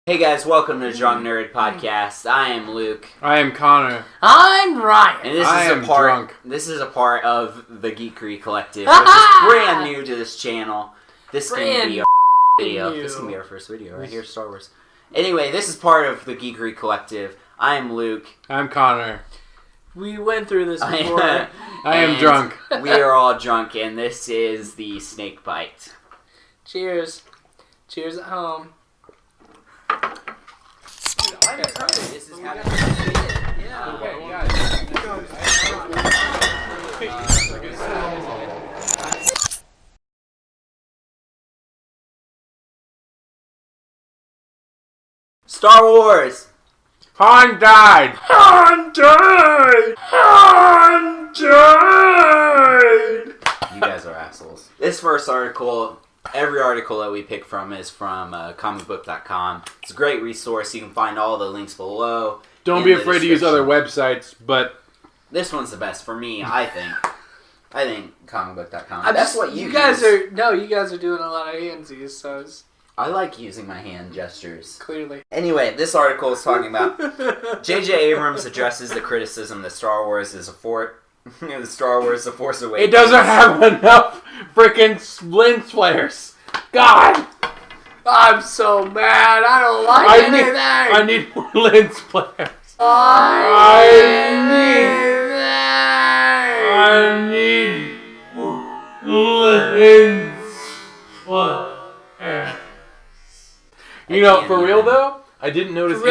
Hey guys, welcome to Drunk Nerd Podcast. I am Luke. I am Connor. I'm Ryan. And this is a part of the Geekery Collective, which is brand new to this channel. This can be our video. This can be our first video right here, Star Wars. Anyway, this is part of the Geekery Collective. I am Luke. I'm Connor. We went through this before. I am drunk. We are all drunk, and this is the snake bite. Cheers. Cheers at home. This is how yeah. Okay, guys. Star Wars! Han died! Han died! Han died! You guys are assholes. This first article, every article that we pick from is from comicbook.com. It's a great resource. You can find all the links below. Don't be afraid to use other websites, but... This one's the best for me, I think. I think comicbook.com. That's what you guys use. you guys are doing a lot of handsies, so it's... I like using my hand gestures. Clearly. Anyway, this article is talking about J.J. Abrams addresses the criticism that Star Wars is The Force Awakens. It doesn't have enough freaking lens flares. God! I'm so mad. I don't like anything. I need more lens flares. I need lens flares. You know, for real though, I didn't notice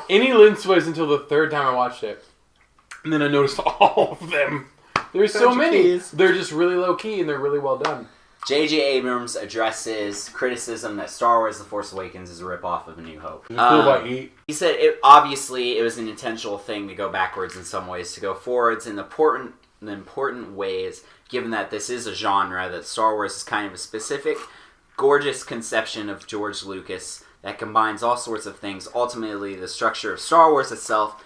any lens flares until the third time I watched it. And then I noticed all of them. There's so many. They're just really low key and they're really well done. J.J. Abrams addresses criticism that Star Wars The Force Awakens is a ripoff of A New Hope. He said, obviously, it was an intentional thing to go backwards in some ways, to go forwards in important ways, given that this is a genre, that Star Wars is kind of a specific, gorgeous conception of George Lucas that combines all sorts of things. Ultimately, the structure of Star Wars itself,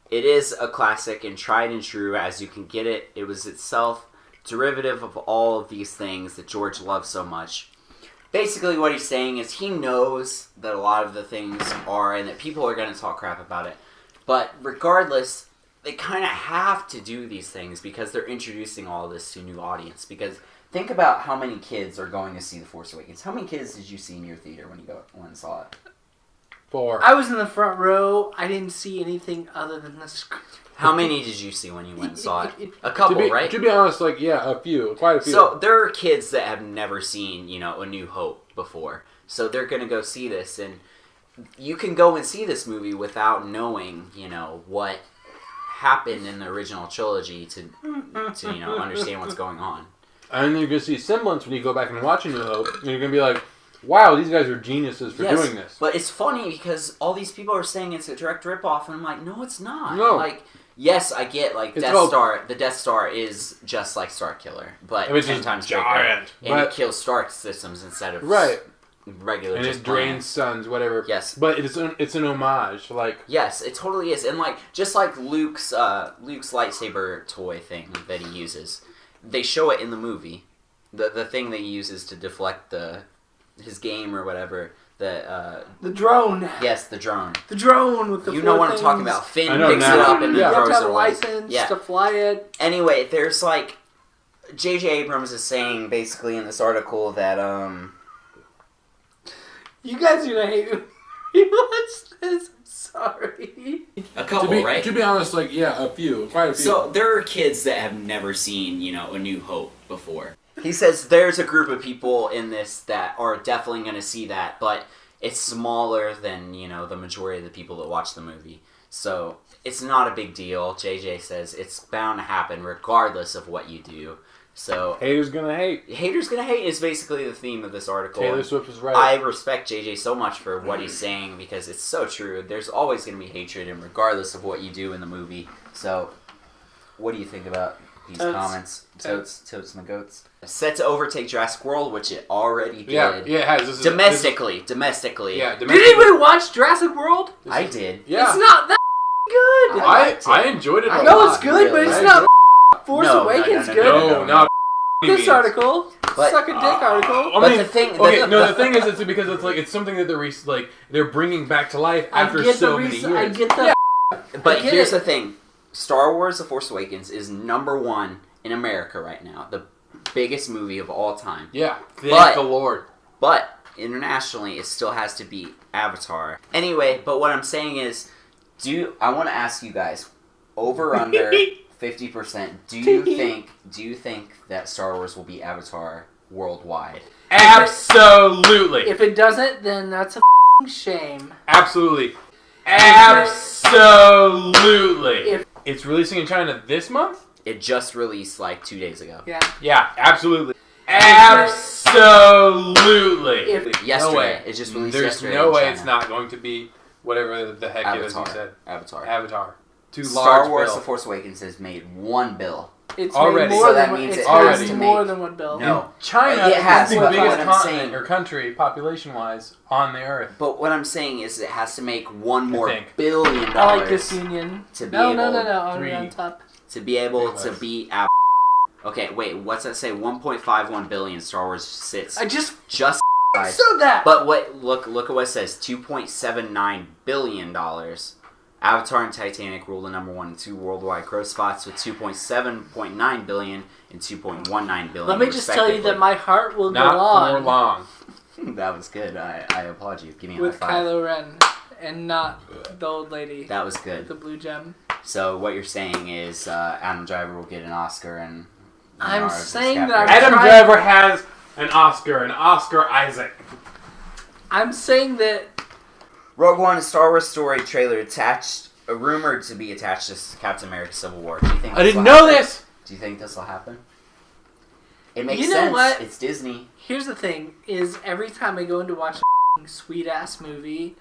it is a classic and tried and true as you can get it. It was itself derivative of all of these things that George loves so much. Basically what he's saying is he knows that a lot of the things are, and that people are going to talk crap about it. But regardless, they kind of have to do these things because they're introducing all this to a new audience. Because think about how many kids are going to see The Force Awakens. How many kids did you see in your theater when you went and saw it? 4. I was in the front row. I didn't see anything other than the screen. How many did you see when you went and saw it? A couple, right? To be honest, a few. Quite a few. So there are kids that have never seen, A New Hope before. So they're going to go see this. And you can go and see this movie without knowing, what happened in the original trilogy to understand what's going on. And you're going to see semblance when you go back and watch A New Hope. And you're going to be like, wow, these guys are geniuses for doing this. But it's funny because all these people are saying it's a direct ripoff, and I'm like, no, it's not. No. Yes, I get, the Death Star is just like Starkiller, but 10 times bigger. And it kills Stark systems instead of regular and just it drains suns, whatever. Yes. But it's an homage. Yes, it totally is. And, just like Luke's lightsaber toy thing that he uses, they show it in the movie. The thing that he uses to deflect his game or whatever. The drone. Yes, the drone. The drone with the You know what I'm talking about. Finn picks it up and then throws it away. You have to have a license to fly it. Anyway, there's J.J. Abrams is saying basically in this article that you guys are gonna hate me. You watch this. I'm sorry. A couple, right? To be honest, a few. Quite a few. So there are kids that have never seen, A New Hope before. He says there's a group of people in this that are definitely going to see that, but it's smaller than, the majority of the people that watch the movie. So it's not a big deal. JJ says it's bound to happen regardless of what you do. So haters gonna hate. Haters gonna hate is basically the theme of this article. Taylor Swift is right. I respect JJ so much for what he's saying because it's so true. There's always going to be hatred, and regardless of what you do in the movie. So what do you think about these comments? Totes and the goats. Set to overtake Jurassic World, which it already did. Yeah, it has. Domestically. Did anybody watch Jurassic World? I did. Yeah. It's not that good. I enjoyed it a lot. No, it's good, but it's not Force Awakens good. No, not This article, suck a dick article. The thing is, it's because it's something that they're bringing back to life after so many years. I get that. But here's the thing: Star Wars: The Force Awakens is #1 in America right now, the biggest movie of all time. Yeah, thank the Lord. But internationally, it still has to beat Avatar. Anyway, but what I'm saying is, I want to ask you guys, over under 50%. Do you think that Star Wars will beat Avatar worldwide? Absolutely. If it doesn't, then that's a shame. Absolutely. It's releasing in China this month? It just released like 2 days ago. Yeah, absolutely. Absolutely. Yesterday. It just released yesterday. There's no way it's not going to be whatever the heck it is you said. Avatar. Too Star large Wars: bill. The Force Awakens has made $1 billion. It's already. Made more so than that means it's it has made to more make than $1 billion. No, China it has, is the but biggest what I'm continent saying, or country, population-wise, on the earth. But what I'm saying is, it has to make $1 more $1 billion. I like this union. To be no. on top. To be able to beat Avatar. Okay, wait. What's that say? 1.51 billion. Star Wars sits. I just said that. But look at what it says. $2.79 billion. Avatar and Titanic rule the #1 and 2 worldwide gross spots with 2.7.9 billion and 2.19 billion. Let me just tell you that my heart will go on. Not for long. That was good. I applaud you. Give me a with high five. Kylo Ren and not the old lady. That was good. With the blue gem. So what you're saying is Adam Driver will get an Oscar and I'm saying that Adam Driver has an Oscar Isaac. I'm saying that Rogue One, a Star Wars story trailer rumored to be attached to Captain America: Civil War. Do you think I didn't know this. Do you think this will happen? It makes sense. You know what? It's Disney. Here's the thing: is every time I go in to watch a sweet ass movie,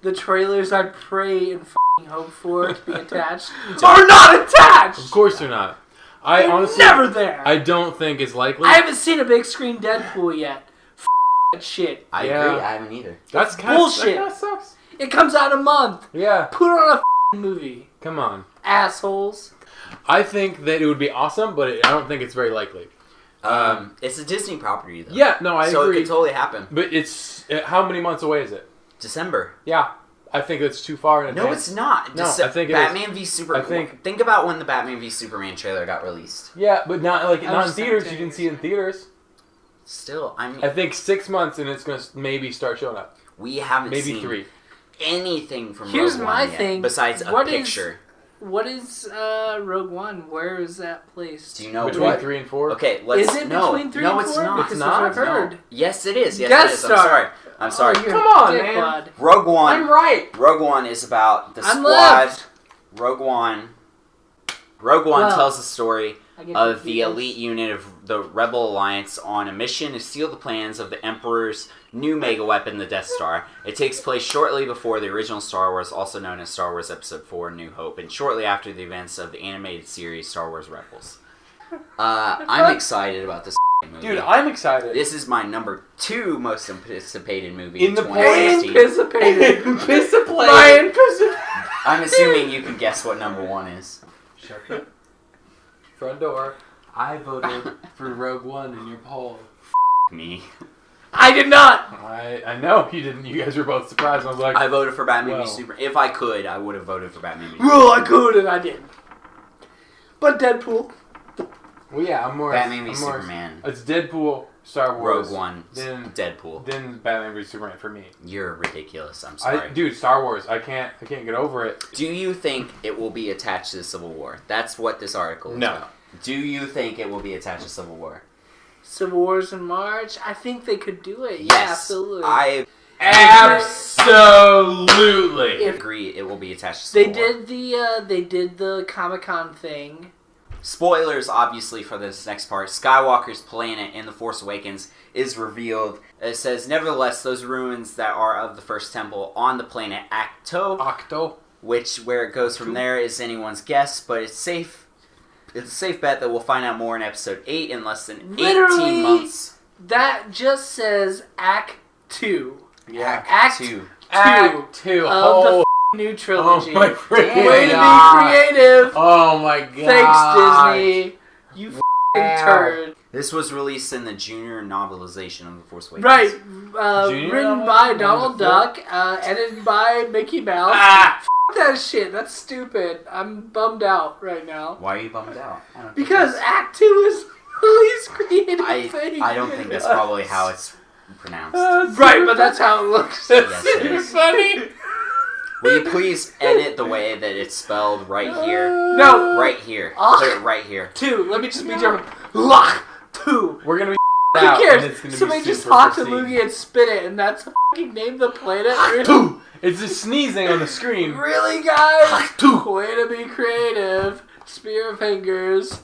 the trailers I pray and hope for to be attached are not attached. Of course they're not. They're honestly never there. I don't think it's likely. I haven't seen a big screen Deadpool yet. That shit. I agree. I haven't either. That's bullshit. That sucks. It comes out a month. Yeah. Put on a movie. Come on, assholes. I think that it would be awesome, but I don't think it's very likely. It's a Disney property, though. Yeah, no, I agree. So it could totally happen. But it's how many months away is it? December. Yeah, I think it's too far in advance. No, it's not. No, I think Batman v Superman. Think about when the Batman v Superman trailer got released. Yeah, but not in theaters. You didn't see it in theaters. Still, I think 6 months and it's gonna maybe start showing up. We haven't seen 3 anything from Here's Rogue my One thing. Yet, besides a picture. What is Rogue One? Where is that placed? Do you know between 3 and 4? Okay, let's. Is it between 3 and 4? No, it's not. Because I've heard. No. Yes, it is. Yes, Guest it is. star. I'm sorry. Oh, come on, man. Blood. Rogue One. I'm right. Rogue One is about the I'm squad. left. Rogue One tells the story of the elite unit of the Rebel Alliance on a mission to steal the plans of the Emperor's new mega weapon, the Death Star. It takes place shortly before the original Star Wars, also known as Star Wars Episode 4: New Hope, and shortly after the events of the animated series Star Wars Rebels. I'm excited about this movie. Dude, I'm excited. This is my #2 most anticipated movie in the 2016. I'm assuming you can guess what #1 is. Shut up. Front door. I voted for Rogue One in your poll. Me. I did not. I know you didn't. You guys were both surprised. I was like, I voted for Batman v Superman. If I could, I would have voted for Batman v Superman. Well, I could and I didn't. But Deadpool. Well, yeah, I'm more Batman v Superman. It's Deadpool, Star Wars, Rogue One, then Deadpool, then Batman v Superman for me. You're ridiculous. I'm sorry, dude. Star Wars. I can't get over it. Do you think it will be attached to the Civil War? That's what this article is about. Do you think it will be attached to Civil War? Civil War's in March. I think they could do it. Yes, yeah, absolutely. I absolutely agree. It will be attached to Civil War. They did the Comic-Con thing. Spoilers, obviously, for this next part. Skywalker's planet in The Force Awakens is revealed. It says, nevertheless, those ruins that are of the first temple on the planet Acto, where it goes from there is anyone's guess, but it's safe. It's a safe bet that we'll find out more in Episode 8 in less than 18 months. That just says Act 2. Yeah, Act 2. Act 2. Of the new trilogy. Oh my freaking Way to be creative. Oh my god. Thanks, Disney. You turd. This was released in the junior novelization of The Force Awakens. Right. Written by Donald Duck, edited by Mickey Mouse. F*** that shit. That's stupid. I'm bummed out right now. Why are you bummed out? Because Act 2 is the least creative thing. I don't think that's probably how it's pronounced. Right, but that's how it looks. Yes, it is. Funny. Will you please edit the way that it's spelled right here? No. Right here. Put it right here. 2. Let me just be German. Lock 2. We're gonna be Who out. cares? Somebody just talk to Loogie and spit it, and that's fucking name the planet. Really? It's just sneezing on the screen. Really, guys? Way to be creative. Spear fingers.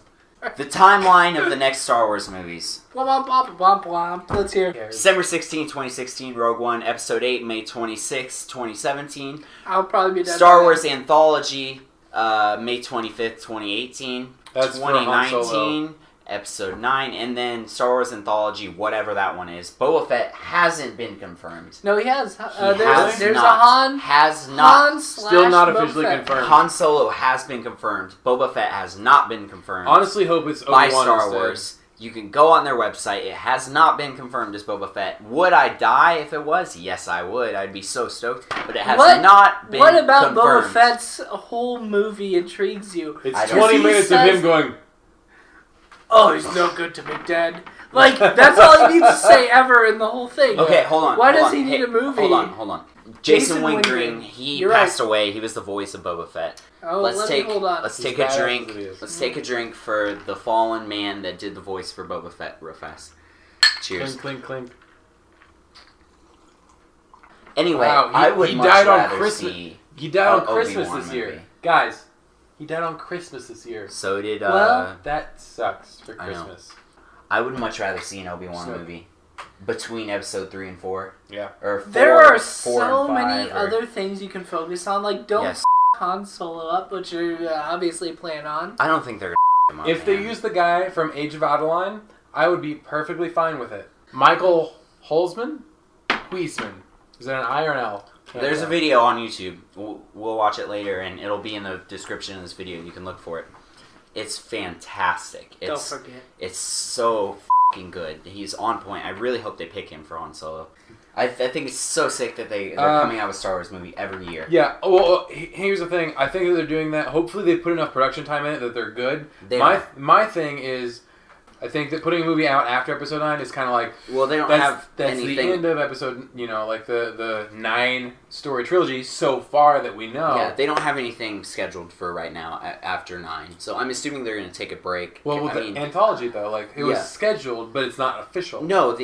The timeline of the next Star Wars movies. Womp, womp, womp, womp. Let's hear it. December 16, 2016, Rogue One, Episode 8, May 26, 2017. I'll probably be dead. Star Wars Anthology, May 25th, 2018. That's 2019, Episode 9. And then Star Wars Anthology, whatever that one is. Boba Fett hasn't been confirmed. No, he has. There's not. a Han. Has not. Han Still not officially confirmed. Han Solo has been confirmed. Boba Fett has not been confirmed. Honestly, hope it's by Obi-Wan Star instead. Wars. You can go on their website. It has not been confirmed as Boba Fett. Would I die if it was? Yes, I would. I'd be so stoked. But it has not been confirmed. What about Boba Fett's whole movie intrigues you? It's 20 minutes of him going, "Oh, he's no good to Big Dad." Like, that's all he needs to say ever in the whole thing. Okay, hold on. Why does he need a movie? Hold on. Jason Wingering, he passed away. He was the voice of Boba Fett. Oh, hold on. Let's take a drink. Let's take a drink for the fallen man that did the voice for Boba Fett real fast. Cheers. Clink, clink, clink. Anyway, wow, I would he much died rather on Christmas. see He died on Christmas Obi-Wan this year. movie. Guys, he died on Christmas this year. So did, Well, that sucks for Christmas. I would much rather see an Obi-Wan movie between Episode 3 and 4. Yeah. Or 4, there are 4 so and 5, many other things you can focus on. Like, don't Yes. Han Solo up, which you obviously plan on. I don't think they're gonna him up, If they man. use the guy from Age of Adeline, I would be perfectly fine with it. Michael Holzman? Huisman. Is that an I or an L? There's a video on YouTube. We'll watch it later, and it'll be in the description of this video. You can look for it. It's fantastic. Don't forget. It's so fucking good. He's on point. I really hope they pick him for Han Solo. I think it's so sick that they're coming out with a Star Wars movie every year. Yeah. Well, here's the thing. I think that they're doing that. Hopefully, they put enough production time in it that they're good. My thing is, I think that putting a movie out after Episode 9 is kind of like... Well, they don't have that's anything... the end of Episode, like the 9-story trilogy so far that we know. Yeah, they don't have anything scheduled for right now after 9. So I'm assuming they're going to take a break. Well, with the anthology, though, it was scheduled, but it's not official. No,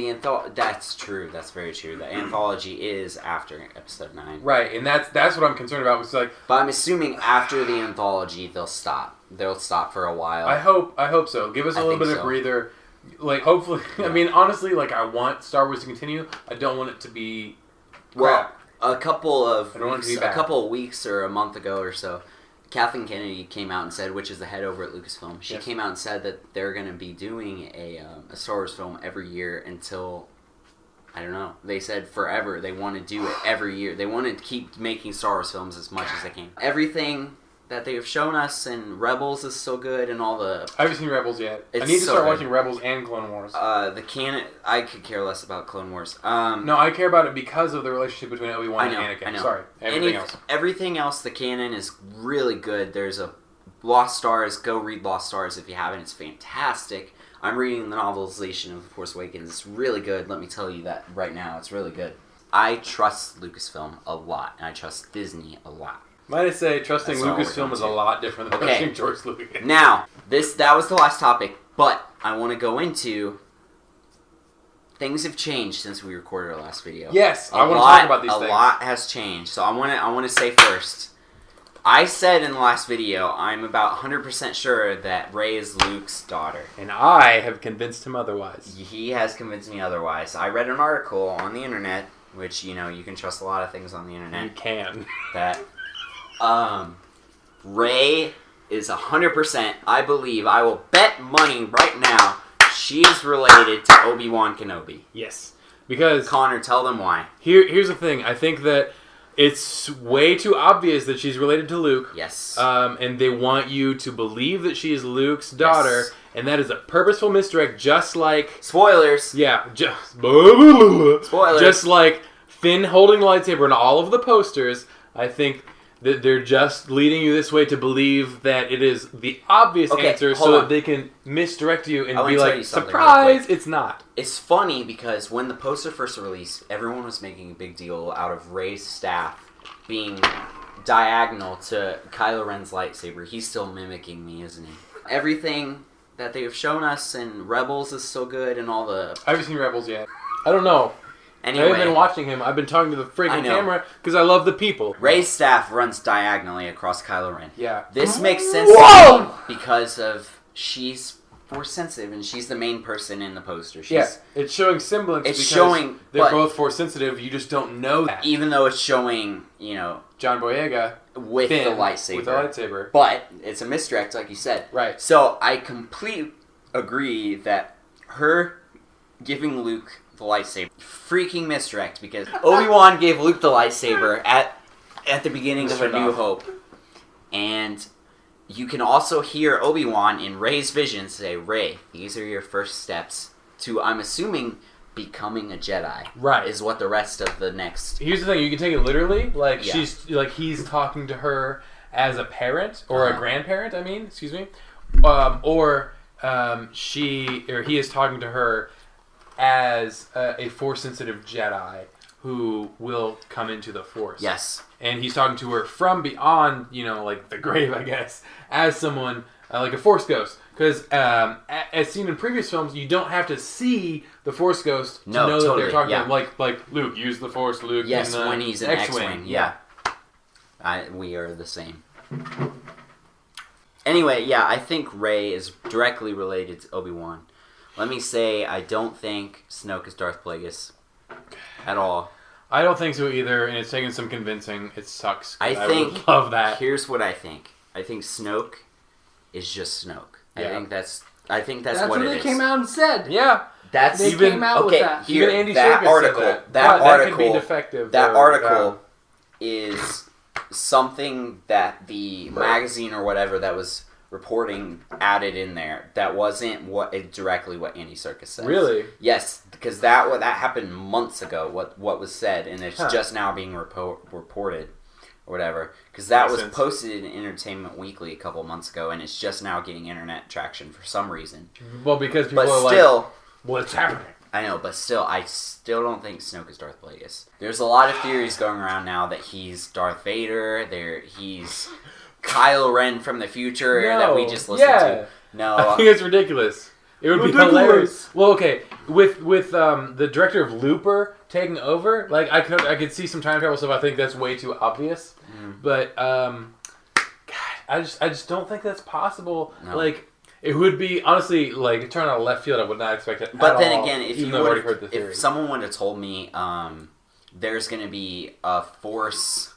that's true. That's very true. The anthology is after Episode 9. Right, and that's what I'm concerned about. It's like... But I'm assuming after the anthology, they'll stop. They'll stop for a while. I hope so. Give us a little bit of breather. Hopefully, yeah. I mean, honestly, I want Star Wars to continue. I don't want it to be crap. Well, a couple of weeks or a month ago or so, Kathleen Kennedy came out and said, which is the head over at Lucasfilm, she came out and said that they're going to be doing a Star Wars film every year until, I don't know, they said forever. They want to do it every year. They want to keep making Star Wars films as much as they can. Everything that they have shown us, and Rebels is so good, and all the... I haven't seen Rebels yet. I need to start watching Rebels and Clone Wars. The canon... I could care less about Clone Wars. No, I care about it because of the relationship between Obi-Wan and Anakin. I know. Sorry. Everything else, the canon is really good. There's a Lost Stars. Go read Lost Stars if you haven't. It's fantastic. I'm reading the novelization of The Force Awakens. It's really good. Let me tell you that right now. It's really good. I trust Lucasfilm a lot, and I trust Disney a lot. Might I say, trusting Lucasfilm is a lot different than trusting George Lucas. Now, that was the last topic, but I want to go into... Things have changed since we recorded our last video. Yes, I want to talk about these things. A lot has changed, so I want to say first... I said in the last video, I'm about 100% sure that Rey is Luke's daughter. And I have convinced him otherwise. He has convinced me otherwise. I read an article on the internet, which, you can trust a lot of things on the internet. You can. That... Rey is 100%, I believe, I will bet money right now, she is related to Obi-Wan Kenobi. Yes. Because... Connor, tell them why. Here's the thing. I think that It's way too obvious that she's related to Luke. Yes. And they want you to believe that she is Luke's daughter, and that is a purposeful misdirect, just like... Spoilers! Yeah, Spoilers! Just like Finn holding the lightsaber in all of the posters, I think that they're just leading you this way to believe that it is the obvious answer so that they can misdirect you and be like, surprise, it's not. It's funny because when the poster first released, everyone was making a big deal out of Rey's staff being diagonal to Kylo Ren's lightsaber. He's still mimicking me, isn't he? Everything that they've shown us in Rebels is so good and all the... I haven't seen Rebels yet. I don't know. Anyway, I haven't been watching him. I've been talking to the freaking camera because I love the people. Rey's staff runs diagonally across Kylo Ren. Yeah. This makes sense to me because of she's Force sensitive and she's the main person in the poster. It's showing semblance. It's showing they're both Force sensitive. You just don't know that. Even though it's showing, John Boyega with the lightsaber. With the lightsaber. But it's a misdirect, like you said. Right. So I completely agree that her giving Luke the lightsaber, freaking misdirect, because Obi-Wan gave Luke the lightsaber at the beginning of A New Hope, and you can also hear Obi-Wan in Rey's vision say, "Rey, these are your first steps to, I'm assuming, becoming a Jedi." Right, is what the rest of the next. Here's the thing: you can take it literally, like she's like he's talking to her as a parent or a grandparent. I mean, excuse me, or he is talking to her as a Force-sensitive Jedi who will come into the Force. Yes. And he's talking to her from beyond, like the grave, I guess, as someone, like a Force ghost. Because, as seen in previous films, you don't have to see the Force ghost to know that they're talking to him. Like, Luke, use the Force, Luke. Yes, in when he's in X-Wing. Yeah. We are the same. Anyway, I think Rey is directly related to Obi-Wan. Let me say, I don't think Snoke is Darth Plagueis at all. I don't think so either, and it's taken some convincing. It sucks. I would love that. Here's what I think. I think Snoke is just Snoke. Yeah. I think that's what it is. They came out and said. Yeah. They came out with that. Even Andy that Serkis article. said That article could be defective. That article is something that the magazine or whatever that was reporting added in there. That wasn't directly what Andy Serkis said. Really? Yes, because that happened months ago. What was said, and it's just now being reported or whatever. Because that was posted in Entertainment Weekly a couple months ago, and it's just now getting internet traction for some reason. Well, because people are still, like, what's happening? I know, but still, I still don't think Snoke is Darth Plagueis. There's a lot of theories going around now that he's Darth Vader. He's Kylo Ren from the future that we just listened to. No, I think it's ridiculous. It would be hilarious. Well, okay, with the director of Looper taking over, like I could see some time travel stuff. I think that's way too obvious. But God, I just don't think that's possible. No. Like it would be honestly like a turn out of left field. I would not expect it. But then again, if someone would have told me there's going to be a Force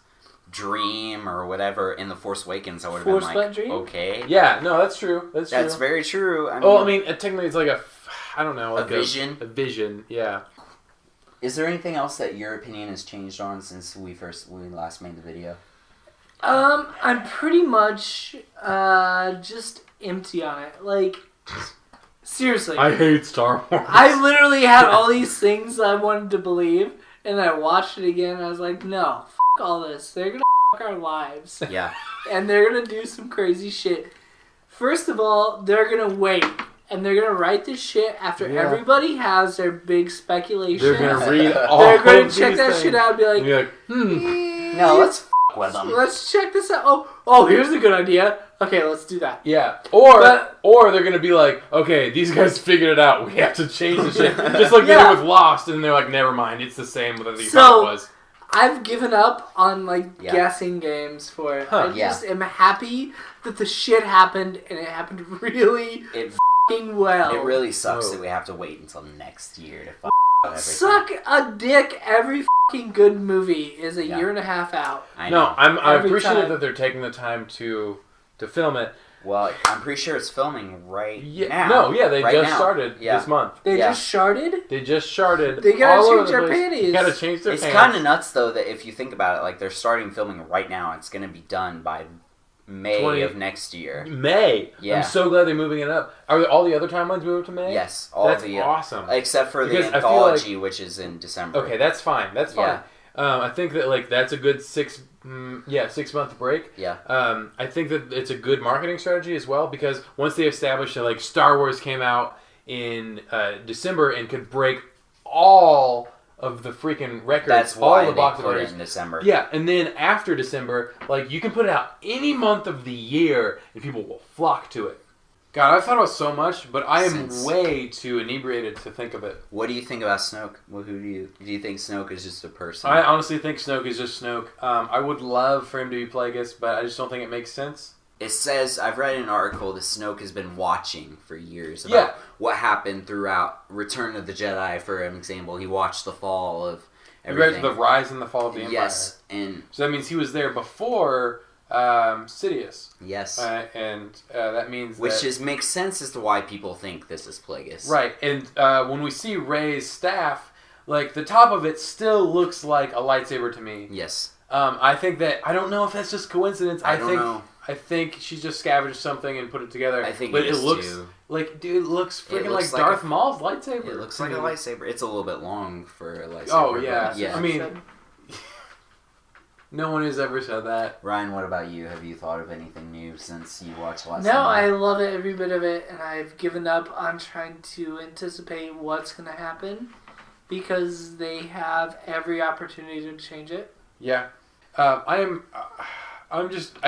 dream or whatever in The Force Awakens, I would have been like, dream? Okay. Yeah, no, that's true. That's very true. I mean, technically it's like I don't know. Like a vision? A vision, yeah. Is there anything else that your opinion has changed on since we last made the video? I'm pretty much just empty on it. Like, seriously. I hate Star Wars. I literally had all these things I wanted to believe, and I watched it again, and I was like, no, f*** all this. They're gonna f*** our lives. Yeah. And they're gonna do some crazy shit. First of all, they're gonna wait. And they're gonna write this shit after everybody has their big speculation. They're gonna read all They're gonna check that shit out and be like, no, let's f*** with them. Let's check this out. Oh, here's a good idea. Okay, let's do that. Yeah. Or they're gonna be like, okay, these guys figured it out. We have to change the shit. Just like they did with Lost, and they're like, never mind, it's the same that you thought it was. I've given up on guessing games for it. I just am happy that the shit happened, and it happened really well. It really sucks that we have to wait until next year to everything. Suck a dick. Every fucking good movie is a year and a half out. I appreciate that they're taking the time to film it. Well, I'm pretty sure it's filming now. No, they just started this month. They just started? They just started. They gotta change their panties. They gotta change their pants. It's kind of nuts, though, that if you think about it, like, they're starting filming right now. It's going to be done by May of next year. May? Yeah. I'm so glad they're moving it up. Are all the other timelines moved to May? Yes. That's awesome. Except for the anthology, which is in December. Okay, that's fine. That's fine. I think that, like, that's a good 6 month break. Yeah. I think that it's a good marketing strategy as well, because once they established that, like, Star Wars came out in December and could break all of the freaking records. That's why all the box they put orders it in December. Yeah, and then after December, like, you can put it out any month of the year and people will flock to it. God, I've thought about so much, but I am way too inebriated to think of it. What do you think about Snoke? Well, do you think Snoke is just a person? I honestly think Snoke is just Snoke. I would love for him to be Plagueis, but I just don't think it makes sense. It says, I've read an article that Snoke has been watching for years about what happened throughout Return of the Jedi, for an example. He watched the fall of everything. The rise and the fall of the Empire. Yes. And so that means he was there before Sidious. Yes. And that means Which makes sense as to why people think this is Plagueis. Right. And when we see Rey's staff, like, the top of it still looks like a lightsaber to me. Yes. I think that... I don't know if that's just coincidence. I don't know. I think she's just scavenged something and put it together. I think but it looks too. like, dude, it looks freaking like Darth Maul's lightsaber. It looks like a lightsaber. It's a little bit long for a lightsaber. Oh, yeah. Yeah. I mean, no one has ever said that. Ryan, what about you? Have you thought of anything new since you watched last No, night? I love it, every bit of it, and I've given up on trying to anticipate what's going to happen because they have every opportunity to change it. Yeah. I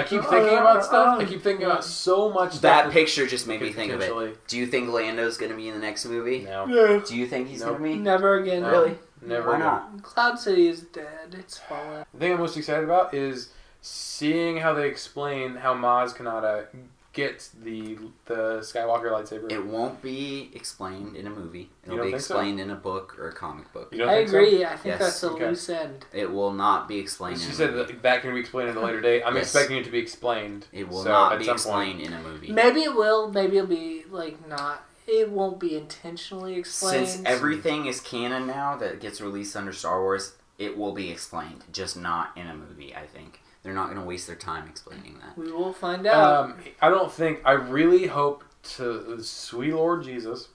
keep thinking about stuff. I keep thinking about so much stuff. That picture just made me think of it. Do you think Lando's going to be in the next movie? No. Do you think he's going to be? Never again. No. Really? Never Why again. not? Cloud City is dead. It's fallen. The thing I'm most excited about is seeing how they explain how Maz Kanata gets the Skywalker lightsaber. It won't be explained in a movie. It'll be explained in a book or a comic book. You don't I think agree. So? I think that's a loose end. It will not be explained in a movie. She said that can be explained at a later date. I'm expecting it to be explained. It will not be explained in a movie. Maybe it will. Maybe it'll be, like, not... It won't be intentionally explained. Since everything is canon now that gets released under Star Wars, it will be explained. Just not in a movie, I think. They're not going to waste their time explaining that. We will find out. I really hope to sweet Lord Jesus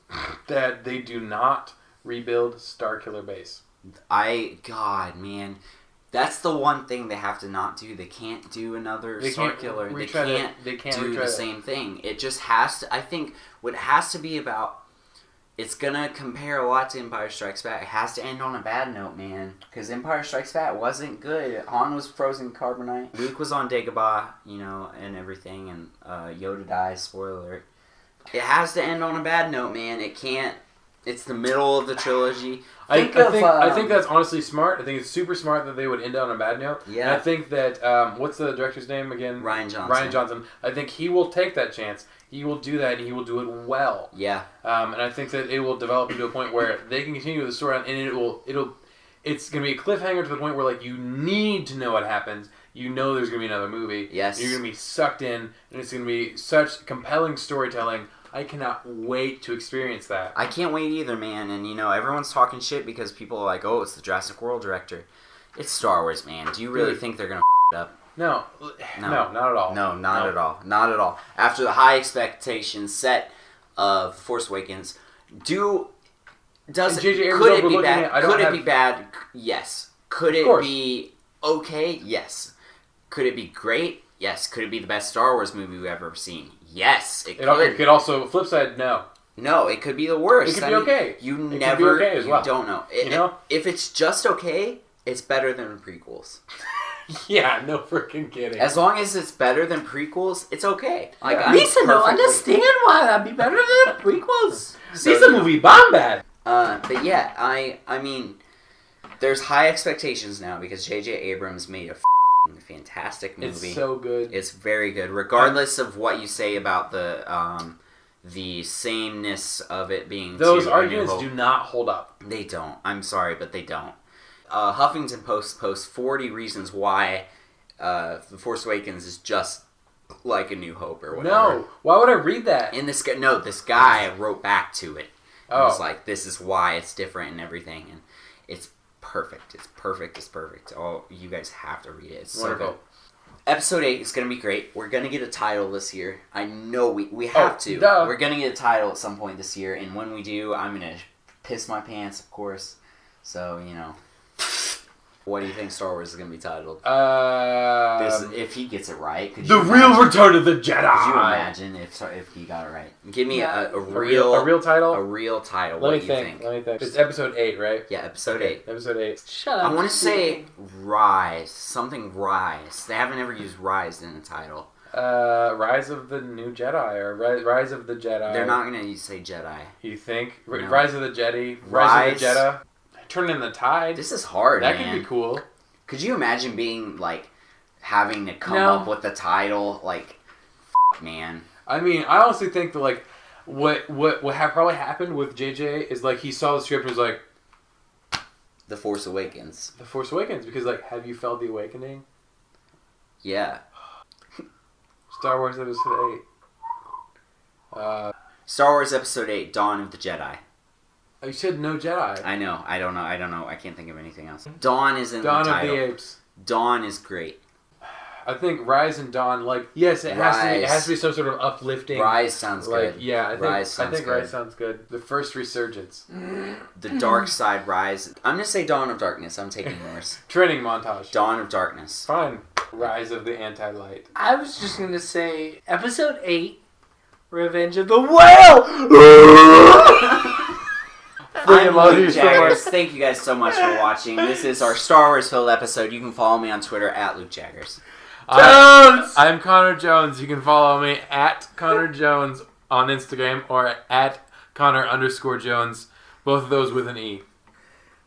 that they do not rebuild Starkiller Base. God, man. That's the one thing they have to not do. They can't do another Starkiller. They can't do the same thing. It just has to... I think what it has to be about... It's gonna compare a lot to Empire Strikes Back. It has to end on a bad note, man. Because Empire Strikes Back wasn't good. Han was frozen carbonite. Luke was on Dagobah, and everything. And Yoda dies, spoiler alert. It has to end on a bad note, man. It can't... It's the middle of the trilogy. I think that's honestly smart. I think it's super smart that they would end on a bad note. Yeah. And I think that, what's the director's name again? Rian Johnson. I think he will take that chance. He will do that, and he will do it well. Yeah. And I think that it will develop into a point where they can continue with the story, and it's going to be a cliffhanger to the point where, like, you need to know what happens. You know there's going to be another movie. Yes. You're going to be sucked in, and it's going to be such compelling storytelling. I cannot wait to experience that. I can't wait either, man. And, everyone's talking shit because people are like, oh, it's the Jurassic World director. It's Star Wars, man. Do you really think they're going to it up? No, not at all. No, not at all. Not at all. After the high expectations set of Force Awakens, could it be bad? Could it be bad? Yes. Could it be okay? Yes. Could it be great? Yes. Could it be the best Star Wars movie we've ever seen? Yes. It could also, flip side, no. No, it could be the worst. It could be okay. You never, never, could be okay as well. You don't know. If it's just okay, it's better than the prequels. Yeah, no freaking kidding. As long as it's better than prequels, it's okay. Like, Lisa, no, understand why that'd be better than the prequels. Lisa movie bomb bad. But yeah, I mean, there's high expectations now because J.J. Abrams made a fantastic movie. It's so good. It's very good, regardless of what you say about the sameness of it being. Those arguments do not hold up. They don't. I'm sorry, but they don't. Huffington Post posts 40 reasons why The Force Awakens is just like A New Hope or whatever. No, why would I read that? And this guy wrote back to it. Oh. It was like, this is why it's different and everything, and it's perfect. It's perfect. It's perfect. Oh, you guys have to read it. It's wonderful. So good. Episode 8 is going to be great. We're going to get a title this year. I know we have to. Duh. We're going to get a title at some point this year, and when we do, I'm going to piss my pants, of course. So, you know. What do you think Star Wars is going to be titled? If he gets it right. The Real Return of the Jedi. Could you imagine if he got it right? Give me a real title? A real title. Let me think. It's episode 8, right? Yeah, episode 8. Episode 8. Shut up. I want to say Rise. Something Rise. They haven't ever used Rise in the title. Rise of the New Jedi or Rise of the Jedi. They're not going to say Jedi. You think? No. Rise of the Jedi. Rise of the Jedi. Turn in the Tide. This is hard, That man. could be cool. Could you imagine being, like, having to come up with the title? Like, man. I mean, I honestly think that, like, what probably happened with JJ is, like, he saw the script and was like... The Force Awakens. The Force Awakens. Because, like, have you felt the awakening? Yeah. Star Wars Episode 8. Star Wars Episode 8, Dawn of the Jedi. You said no Jedi. I know. I don't know. I can't think of anything else. Dawn is in the Dawn title. of the Apes. Dawn is great. I think Rise and Dawn, like, yes, it has to be some sort of uplifting. Rise sounds good. Yeah, I think good. Rise sounds good. The first resurgence. The Dark Side Rise. I'm going to say Dawn of Darkness. I'm taking yours. Training montage. Dawn of Darkness. Fine. Rise of the Anti-Light. I was just going to say Episode 8, Revenge of the Whale! I'm Luke Jaggers. Thank you guys so much for watching. This is our Star Wars filled episode. You can follow me on Twitter at Luke Jaggers. I'm Connor Jones. You can follow me at Connor Jones on Instagram or at Connor_Jones. Both of those with an E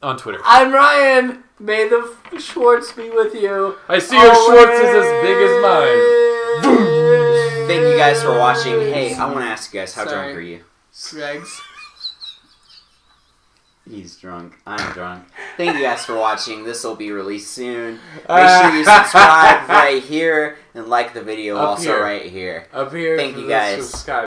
on Twitter. I'm Ryan. May the Schwartz be with you. I see your Schwartz is as big as mine. Thank you guys for watching. Hey, I want to ask you guys, how drunk are you? Regs. He's drunk. I'm drunk. Thank you guys for watching. This will be released soon. Make sure you subscribe right here and like the video right here. Up here. Thank you guys. Subscribe.